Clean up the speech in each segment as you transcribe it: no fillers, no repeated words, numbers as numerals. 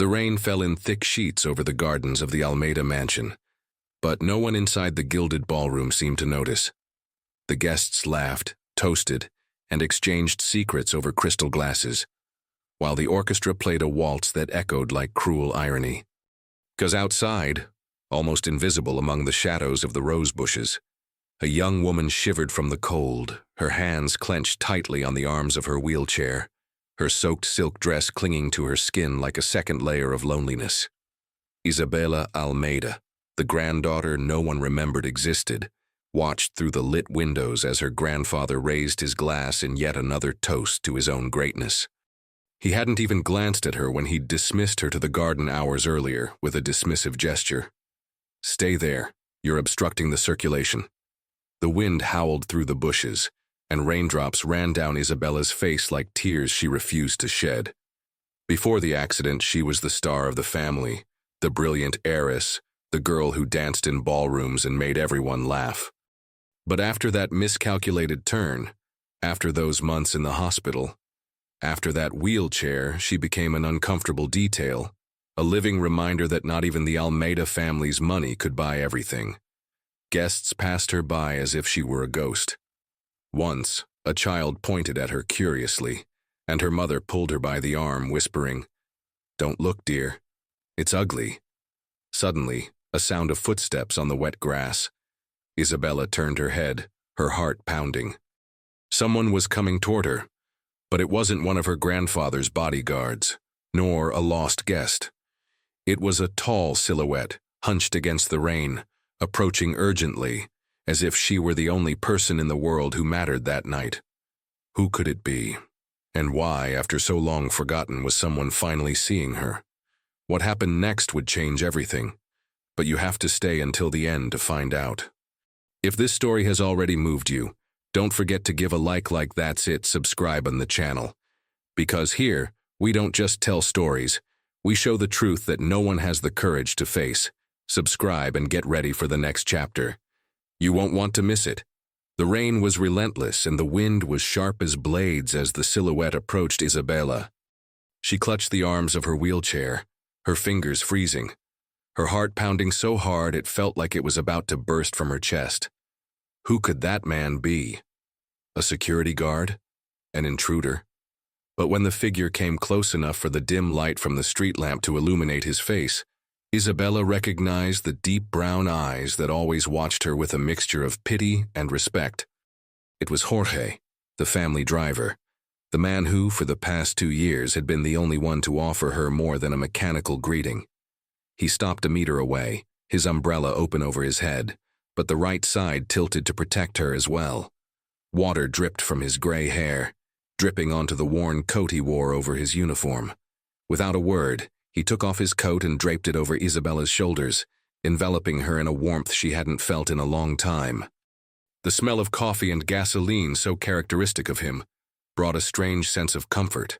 The rain fell in thick sheets over the gardens of the Almeida mansion, but no one inside the gilded ballroom seemed to notice. The guests laughed, toasted, and exchanged secrets over crystal glasses, while the orchestra played a waltz that echoed like cruel irony. 'Cause outside, almost invisible among the shadows of the rose bushes, a young woman shivered from the cold, her hands clenched tightly on the arms of her wheelchair, her soaked silk dress clinging to her skin like a second layer of loneliness. Isabela Almeida, the granddaughter no one remembered existed, watched through the lit windows as her grandfather raised his glass in yet another toast to his own greatness. He hadn't even glanced at her when he'd dismissed her to the garden hours earlier with a dismissive gesture. "Stay there, you're obstructing the circulation." The wind howled through the bushes, and raindrops ran down Isabela's face like tears she refused to shed. Before the accident, she was the star of the family, the brilliant heiress, the girl who danced in ballrooms and made everyone laugh. But after that miscalculated turn, after those months in the hospital, after that wheelchair, she became an uncomfortable detail, a living reminder that not even the Almeida family's money could buy everything. Guests passed her by as if she were a ghost. Once, a child pointed at her curiously, and her mother pulled her by the arm, whispering, "Don't look, dear. It's ugly." Suddenly, a sound of footsteps on the wet grass. Isabela turned her head, her heart pounding. Someone was coming toward her, but it wasn't one of her grandfather's bodyguards, nor a lost guest. It was a tall silhouette, hunched against the rain, approaching urgently, as if she were the only person in the world who mattered that night. Who could it be? And why, after so long forgotten, was someone finally seeing her? What happened next would change everything, but you have to stay until the end to find out. If this story has already moved you, don't forget to give a like that's it, subscribe on the channel. Because here, we don't just tell stories, we show the truth that no one has the courage to face. Subscribe and get ready for the next chapter. You won't want to miss it. The rain was relentless and the wind was sharp as blades as the silhouette approached Isabela. She clutched the arms of her wheelchair, her fingers freezing, her heart pounding so hard it felt like it was about to burst from her chest. Who could that man be? A security guard? An intruder? But when the figure came close enough for the dim light from the street lamp to illuminate his face, Isabela recognized the deep brown eyes that always watched her with a mixture of pity and respect. It was Jorge, the family driver, the man who, for the past 2 years, had been the only one to offer her more than a mechanical greeting. He stopped a meter away, his umbrella open over his head, but the right side tilted to protect her as well. Water dripped from his gray hair, dripping onto the worn coat he wore over his uniform. Without a word, he took off his coat and draped it over Isabela's shoulders, enveloping her in a warmth she hadn't felt in a long time. The smell of coffee and gasoline, so characteristic of him, brought a strange sense of comfort.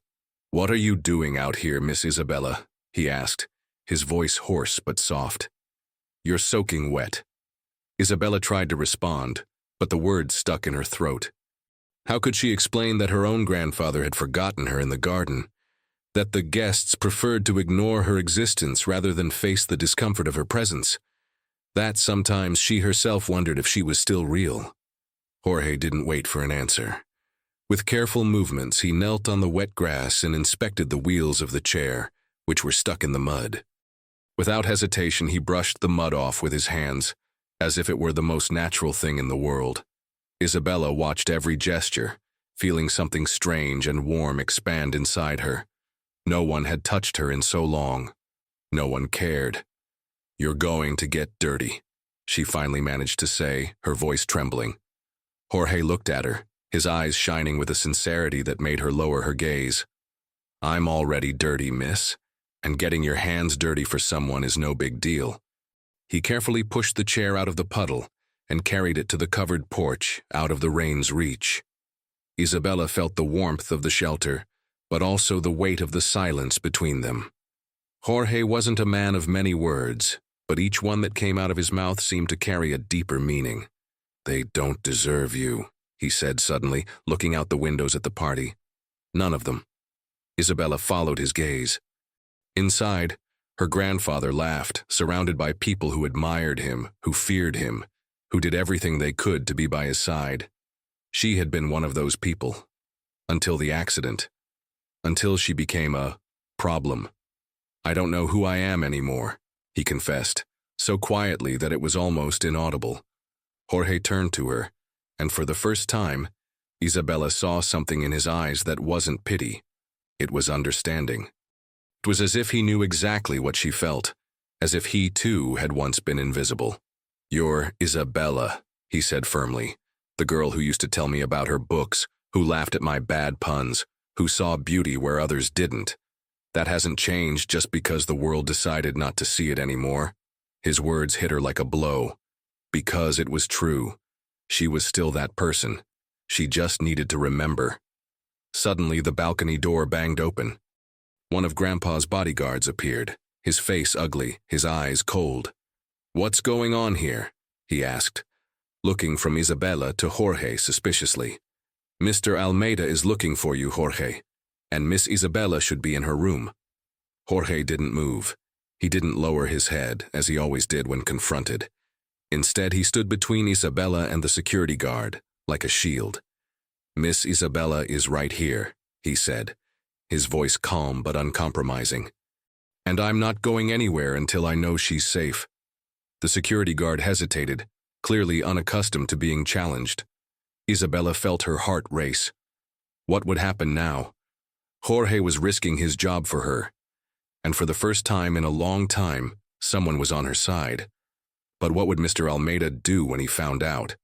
"What are you doing out here, Miss Isabela?" he asked, his voice hoarse but soft. "You're soaking wet." Isabela tried to respond, but the words stuck in her throat. How could she explain that her own grandfather had forgotten her in the garden? That the guests preferred to ignore her existence rather than face the discomfort of her presence? That sometimes she herself wondered if she was still real. Jorge didn't wait for an answer. With careful movements, he knelt on the wet grass and inspected the wheels of the chair, which were stuck in the mud. Without hesitation, he brushed the mud off with his hands, as if it were the most natural thing in the world. Isabela watched every gesture, feeling something strange and warm expand inside her. No one had touched her in so long. No one cared. "You're going to get dirty," she finally managed to say, her voice trembling. Jorge looked at her, his eyes shining with a sincerity that made her lower her gaze. "I'm already dirty, miss, and getting your hands dirty for someone is no big deal." He carefully pushed the chair out of the puddle and carried it to the covered porch, out of the rain's reach. Isabela felt the warmth of the shelter, but also the weight of the silence between them. Jorge wasn't a man of many words, but each one that came out of his mouth seemed to carry a deeper meaning. "They don't deserve you," he said suddenly, looking out the windows at the party. "None of them." Isabela followed his gaze. Inside, her grandfather laughed, surrounded by people who admired him, who feared him, who did everything they could to be by his side. She had been one of those people. Until the accident. Until she became a problem. "I don't know who I am anymore," he confessed, so quietly that it was almost inaudible. Jorge turned to her, and for the first time, Isabela saw something in his eyes that wasn't pity. It was understanding. It was as if he knew exactly what she felt, as if he too had once been invisible. "You're Isabela," he said firmly, "the girl who used to tell me about her books, who laughed at my bad puns, who saw beauty where others didn't. That hasn't changed just because the world decided not to see it anymore." His words hit her like a blow. Because it was true. She was still that person. She just needed to remember. Suddenly, the balcony door banged open. One of Grandpa's bodyguards appeared, his face ugly, his eyes cold. "What's going on here?" he asked, looking from Isabela to Jorge suspiciously. "Mr. Almeida is looking for you, Jorge, and Miss Isabela should be in her room." Jorge didn't move. He didn't lower his head, as he always did when confronted. Instead, he stood between Isabela and the security guard, like a shield. "Miss Isabela is right here," he said, his voice calm but uncompromising. "And I'm not going anywhere until I know she's safe." The security guard hesitated, clearly unaccustomed to being challenged. Isabela felt her heart race. What would happen now? Jorge was risking his job for her, and for the first time in a long time, someone was on her side. But what would Mr. Almeida do when he found out?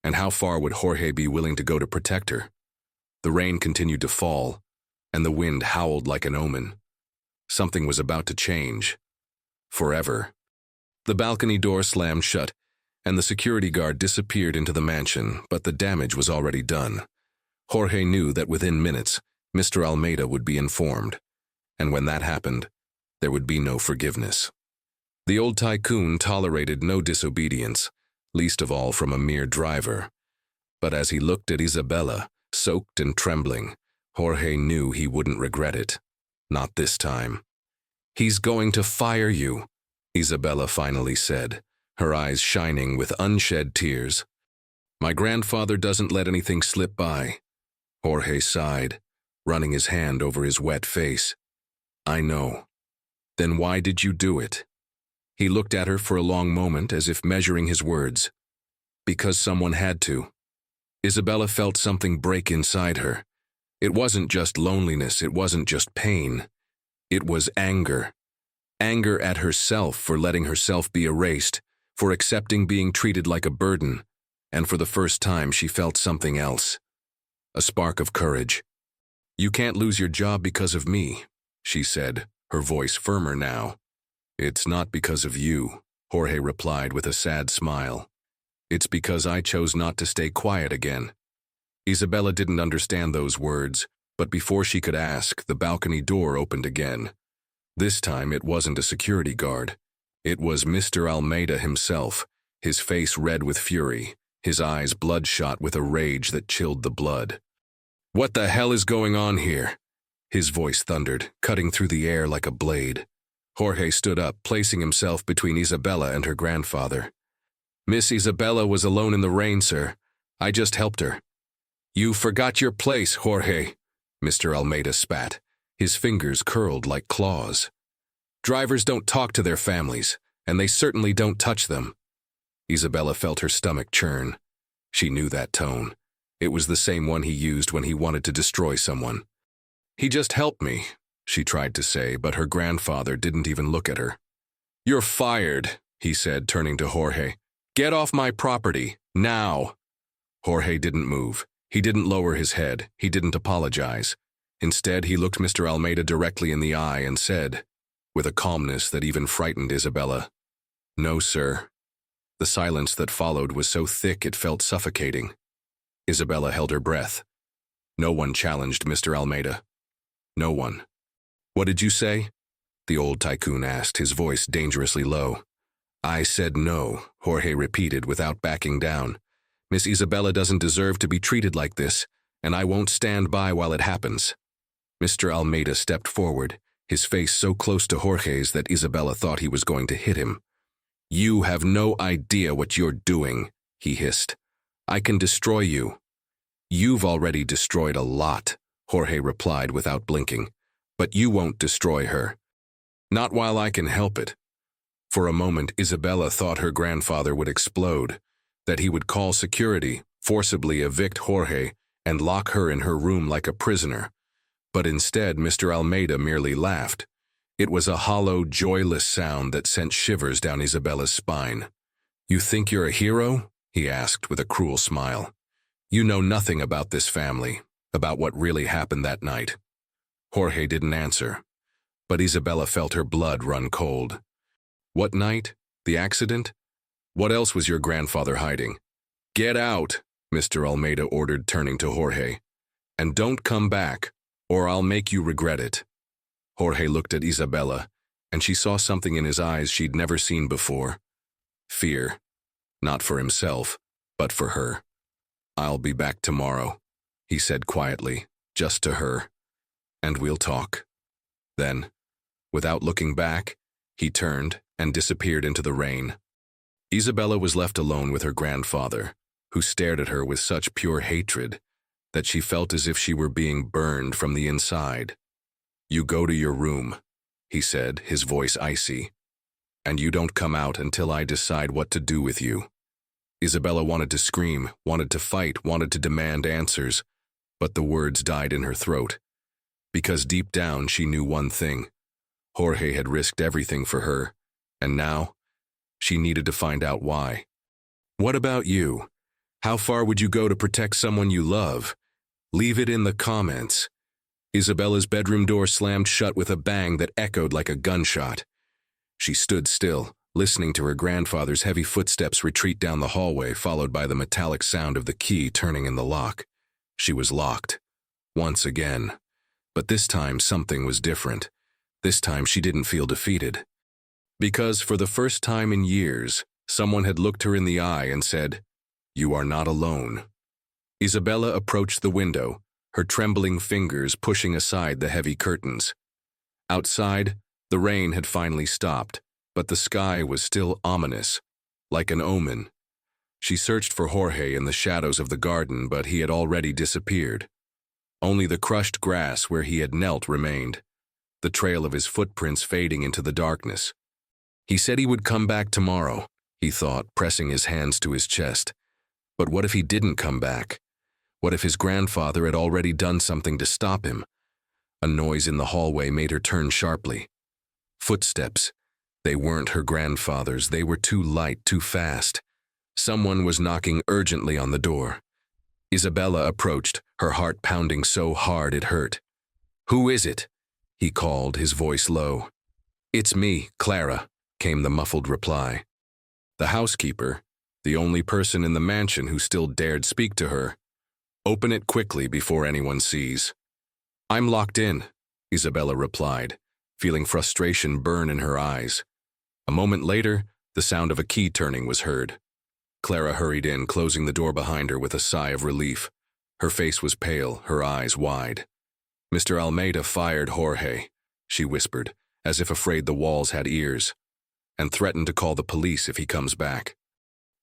And how far would Jorge be willing to go to protect her? The rain continued to fall, and the wind howled like an omen. Something was about to change. Forever. The balcony door slammed shut, and the security guard disappeared into the mansion, but the damage was already done. Jorge knew that within minutes, Mr. Almeida would be informed, and when that happened, there would be no forgiveness. The old tycoon tolerated no disobedience, least of all from a mere driver. But as he looked at Isabela, soaked and trembling, Jorge knew he wouldn't regret it. Not this time. "He's going to fire you," Isabela finally said, her eyes shining with unshed tears. "My grandfather doesn't let anything slip by." Jorge sighed, running his hand over his wet face. "I know." "Then why did you do it?" He looked at her for a long moment as if measuring his words. "Because someone had to." Isabela felt something break inside her. It wasn't just loneliness, it wasn't just pain. It was anger. Anger at herself for letting herself be erased, for accepting being treated like a burden, and for the first time she felt something else. A spark of courage. "You can't lose your job because of me," she said, her voice firmer now. "It's not because of you," Jorge replied with a sad smile. "It's because I chose not to stay quiet again." Isabela didn't understand those words, but before she could ask, the balcony door opened again. This time it wasn't a security guard. It was Mr. Almeida himself, his face red with fury, his eyes bloodshot with a rage that chilled the blood. "What the hell is going on here?" His voice thundered, cutting through the air like a blade. Jorge stood up, placing himself between Isabela and her grandfather. "Miss Isabela was alone in the rain, sir. I just helped her." "You forgot your place, Jorge," Mr. Almeida spat, his fingers curled like claws. "Drivers don't talk to their families, and they certainly don't touch them." Isabela felt her stomach churn. She knew that tone. It was the same one he used when he wanted to destroy someone. "He just helped me," she tried to say, but her grandfather didn't even look at her. "You're fired," he said, turning to Jorge. "Get off my property, now." Jorge didn't move. He didn't lower his head. He didn't apologize. Instead, he looked Mr. Almeida directly in the eye and said, with a calmness that even frightened Isabela, "No, sir." The silence that followed was so thick it felt suffocating. Isabela held her breath. No one challenged Mr. Almeida. No one. "What did you say?" the old tycoon asked, his voice dangerously low. "I said no," Jorge repeated without backing down. "Miss Isabela doesn't deserve to be treated like this, and I won't stand by while it happens." Mr. Almeida stepped forward, his face so close to Jorge's that Isabela thought he was going to hit him. "You have no idea what you're doing," he hissed. "I can destroy you." "You've already destroyed a lot," Jorge replied without blinking. "But you won't destroy her. Not while I can help it." For a moment, Isabela thought her grandfather would explode, that he would call security, forcibly evict Jorge, and lock her in her room like a prisoner. But instead, Mr. Almeida merely laughed. It was a hollow, joyless sound that sent shivers down Isabela's spine. "You think you're a hero?" he asked with a cruel smile. "You know nothing about this family, about what really happened that night." Jorge didn't answer, but Isabela felt her blood run cold. "What night? The accident? What else was your grandfather hiding?" "Get out," Mr. Almeida ordered, turning to Jorge. "And don't come back, or I'll make you regret it." Jorge looked at Isabela, and she saw something in his eyes she'd never seen before. Fear. Not for himself, but for her. "I'll be back tomorrow," he said quietly, just to her. "And we'll talk." Then, without looking back, he turned and disappeared into the rain. Isabela was left alone with her grandfather, who stared at her with such pure hatred that she felt as if she were being burned from the inside. "You go to your room," he said, his voice icy, "and you don't come out until I decide what to do with you." Isabela wanted to scream, wanted to fight, wanted to demand answers, but the words died in her throat. Because deep down she knew one thing. Jorge had risked everything for her, and now she needed to find out why. "What about you? How far would you go to protect someone you love? Leave it in the comments." Isabela's bedroom door slammed shut with a bang that echoed like a gunshot. She stood still, listening to her grandfather's heavy footsteps retreat down the hallway, followed by the metallic sound of the key turning in the lock. She was locked. Once again. But this time something was different. This time she didn't feel defeated. Because for the first time in years, someone had looked her in the eye and said, "You are not alone." Isabela approached the window, her trembling fingers pushing aside the heavy curtains. Outside, the rain had finally stopped, but the sky was still ominous, like an omen. She searched for Jorge in the shadows of the garden, but he had already disappeared. Only the crushed grass where he had knelt remained, the trail of his footprints fading into the darkness. He said he would come back tomorrow, he thought, pressing his hands to his chest. But what if he didn't come back? What if his grandfather had already done something to stop him? A noise in the hallway made her turn sharply. Footsteps. They weren't her grandfather's. They were too light, too fast. Someone was knocking urgently on the door. Isabela approached, her heart pounding so hard it hurt. "Who is it?" he called, his voice low. "It's me, Clara," came the muffled reply. The housekeeper, the only person in the mansion who still dared speak to her. "Open it quickly before anyone sees." "I'm locked in," Isabela replied, feeling frustration burn in her eyes. A moment later, the sound of a key turning was heard. Clara hurried in, closing the door behind her with a sigh of relief. Her face was pale, her eyes wide. "Mr. Almeida fired Jorge," she whispered, as if afraid the walls had ears, "and threatened to call the police if he comes back."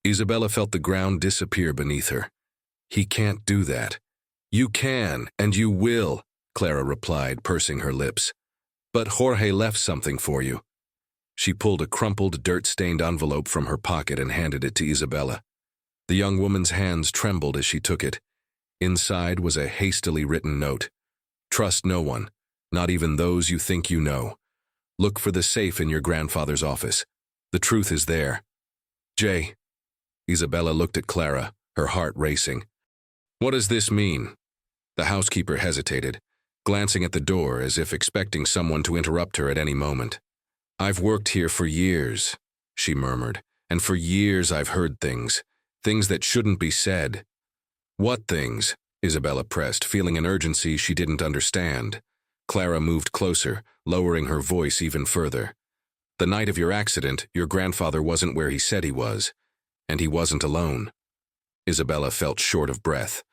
Isabela felt the ground disappear beneath her. "He can't do that." "You can, and you will," Clara replied, pursing her lips. "But Jorge left something for you." She pulled a crumpled, dirt-stained envelope from her pocket and handed it to Isabela. The young woman's hands trembled as she took it. Inside was a hastily written note. "Trust no one, not even those you think you know. Look for the safe in your grandfather's office. The truth is there. Jay." Isabela looked at Clara, her heart racing. "What does this mean?" The housekeeper hesitated, glancing at the door as if expecting someone to interrupt her at any moment. "I've worked here for years," she murmured, "and for years I've heard things that shouldn't be said." "What things?" Isabela pressed, feeling an urgency she didn't understand. Clara moved closer, lowering her voice even further. "The night of your accident, your grandfather wasn't where he said he was, and he wasn't alone." Isabela felt short of breath.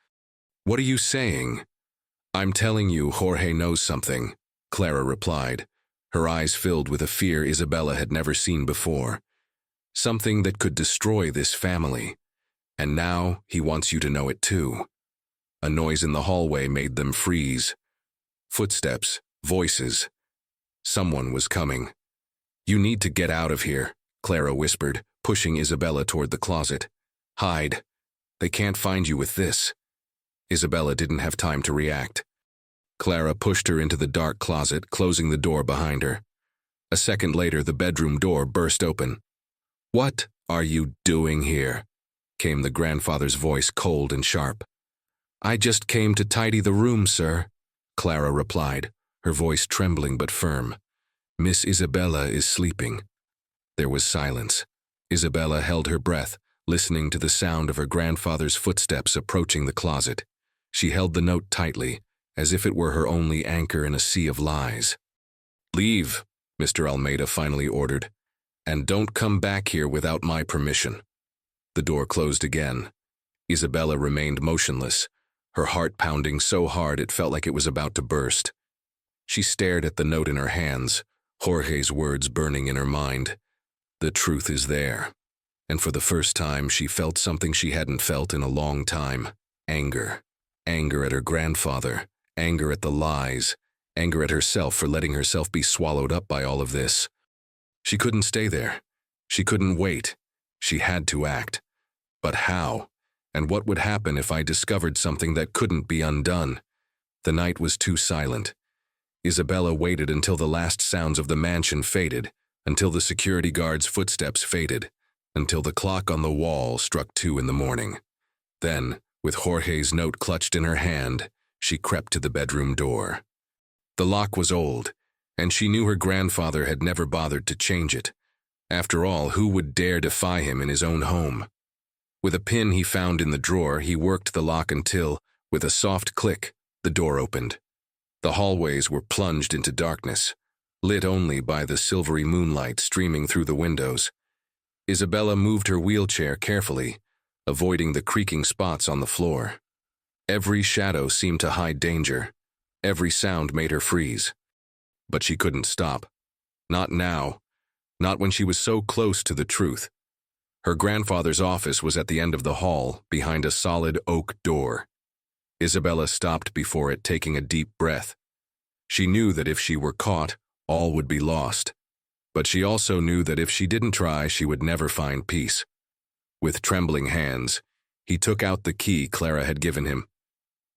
"What are you saying?" "I'm telling you Jorge knows something," Clara replied, her eyes filled with a fear Isabela had never seen before. Something that could destroy this family. And now he wants you to know it too. A noise in the hallway made them freeze. Footsteps, voices. Someone was coming. "You need to get out of here," Clara whispered, pushing Isabela toward the closet. "Hide. They can't find you with this." Isabela didn't have time to react. Clara pushed her into the dark closet, closing the door behind her. A second later, the bedroom door burst open. "What are you doing here?" came the grandfather's voice, cold and sharp. "I just came to tidy the room, sir," Clara replied, her voice trembling but firm. "Miss Isabela is sleeping." There was silence. Isabela held her breath, listening to the sound of her grandfather's footsteps approaching the closet. She held the note tightly, as if it were her only anchor in a sea of lies. "Leave," Mr. Almeida finally ordered, "and don't come back here without my permission." The door closed again. Isabela remained motionless, her heart pounding so hard it felt like it was about to burst. She stared at the note in her hands, Jorge's words burning in her mind. The truth is there. And for the first time, she felt something she hadn't felt in a long time. Anger. Anger at her grandfather. Anger at the lies. Anger at herself for letting herself be swallowed up by all of this. She couldn't stay there. She couldn't wait. She had to act. But how? And what would happen if I discovered something that couldn't be undone? The night was too silent. Isabela waited until the last sounds of the mansion faded, until the security guard's footsteps faded, until the clock on the wall struck 2 in the morning. Then, with Jorge's note clutched in her hand, she crept to the bedroom door. The lock was old, and she knew her grandfather had never bothered to change it. After all, who would dare defy him in his own home? With a pin he found in the drawer, he worked the lock until, with a soft click, the door opened. The hallways were plunged into darkness, lit only by the silvery moonlight streaming through the windows. Isabela moved her wheelchair carefully, avoiding the creaking spots on the floor. Every shadow seemed to hide danger. Every sound made her freeze. But she couldn't stop. Not now. Not when she was so close to the truth. Her grandfather's office was at the end of the hall, behind a solid oak door. Isabela stopped before it, taking a deep breath. She knew that if she were caught, all would be lost. But she also knew that if she didn't try, she would never find peace. With trembling hands, he took out the key Clara had given him.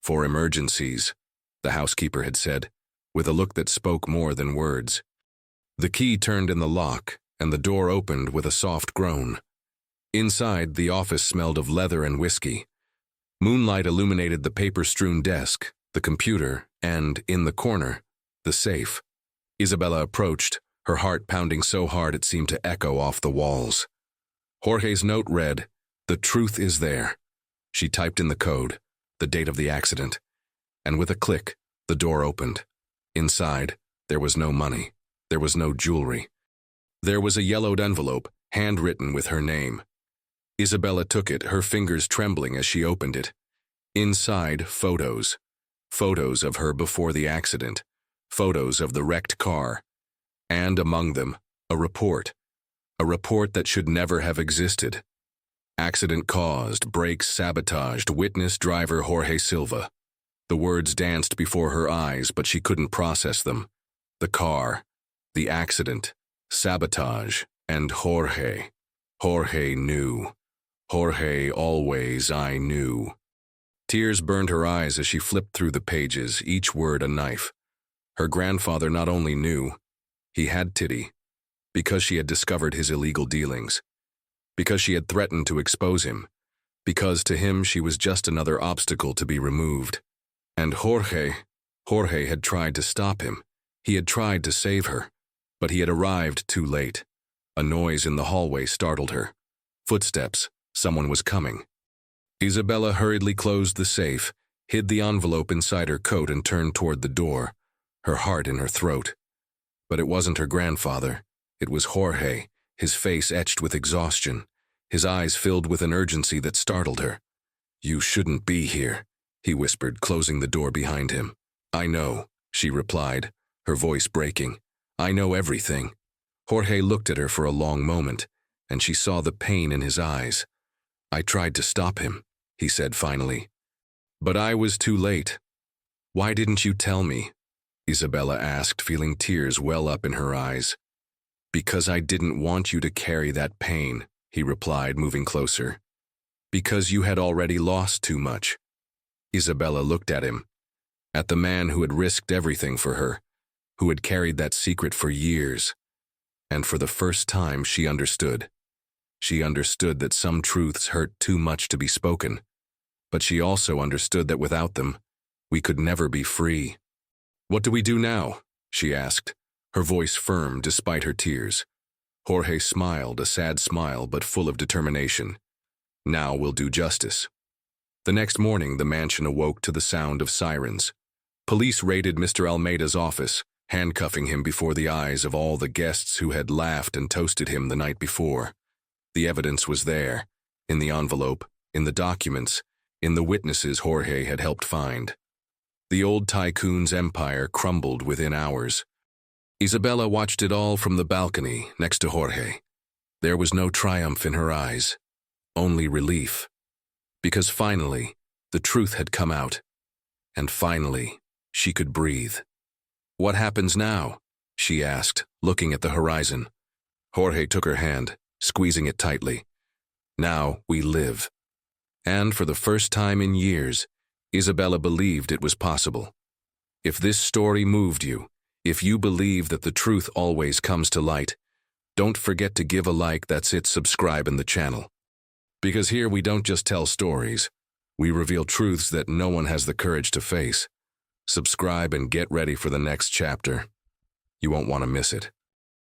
"For emergencies," the housekeeper had said, with a look that spoke more than words. The key turned in the lock, and the door opened with a soft groan. Inside, the office smelled of leather and whiskey. Moonlight illuminated the paper-strewn desk, the computer, and, in the corner, the safe. Isabela approached, her heart pounding so hard it seemed to echo off the walls. Jorge's note read, "The truth is there." She typed in the code, the date of the accident, and with a click, the door opened. Inside, there was no money. There was no jewelry. There was a yellowed envelope, handwritten with her name. Isabela took it, her fingers trembling as she opened it. Inside, photos. Photos of her before the accident. Photos of the wrecked car. And among them, a report. A report that should never have existed. Accident caused, brakes sabotaged, witness driver Jorge Silva. The words danced before her eyes, but she couldn't process them. The car, the accident, sabotage, and Jorge. Jorge knew. Jorge always, I knew. Tears burned her eyes as she flipped through the pages, each word a knife. Her grandfather not only knew, he had Titty, because she had discovered his illegal dealings, because she had threatened to expose him, because to him she was just another obstacle to be removed. And Jorge had tried to stop him. He had tried to save her, but he had arrived too late. A noise in the hallway startled her. Footsteps. Someone was coming. Isabela hurriedly closed the safe, hid the envelope inside her coat, and turned toward the door, her heart in her throat. But it wasn't her grandfather. It was Jorge, his face etched with exhaustion, his eyes filled with an urgency that startled her. "You shouldn't be here," he whispered, closing the door behind him. "I know," she replied, her voice breaking. I know everything. Jorge looked at her for a long moment, and she saw the pain in his eyes. I tried to stop him, he said finally. But I was too late. Why didn't you tell me? Isabela asked, feeling tears well up in her eyes. Because I didn't want you to carry that pain, he replied, moving closer. Because you had already lost too much. Isabela looked at him, at the man who had risked everything for her, who had carried that secret for years. And for the first time, she understood. She understood that some truths hurt too much to be spoken, but she also understood that without them, we could never be free. What do we do now? She asked, her voice firm despite her tears. Jorge smiled, a sad smile but full of determination. Now we'll do justice. The next morning, the mansion awoke to the sound of sirens. Police raided Mr. Almeida's office, handcuffing him before the eyes of all the guests who had laughed and toasted him the night before. The evidence was there, in the envelope, in the documents, in the witnesses Jorge had helped find. The old tycoon's empire crumbled within hours. Isabela watched it all from the balcony next to Jorge. There was no triumph in her eyes, only relief. Because finally, the truth had come out, and finally, she could breathe. What happens now? She asked, looking at the horizon. Jorge took her hand, squeezing it tightly. Now we live. And for the first time in years, Isabela believed it was possible. If this story moved you, if you believe that the truth always comes to light, don't forget to give a like, that's it, subscribe in the channel. Because here we don't just tell stories, we reveal truths that no one has the courage to face. Subscribe and get ready for the next chapter. You won't want to miss it.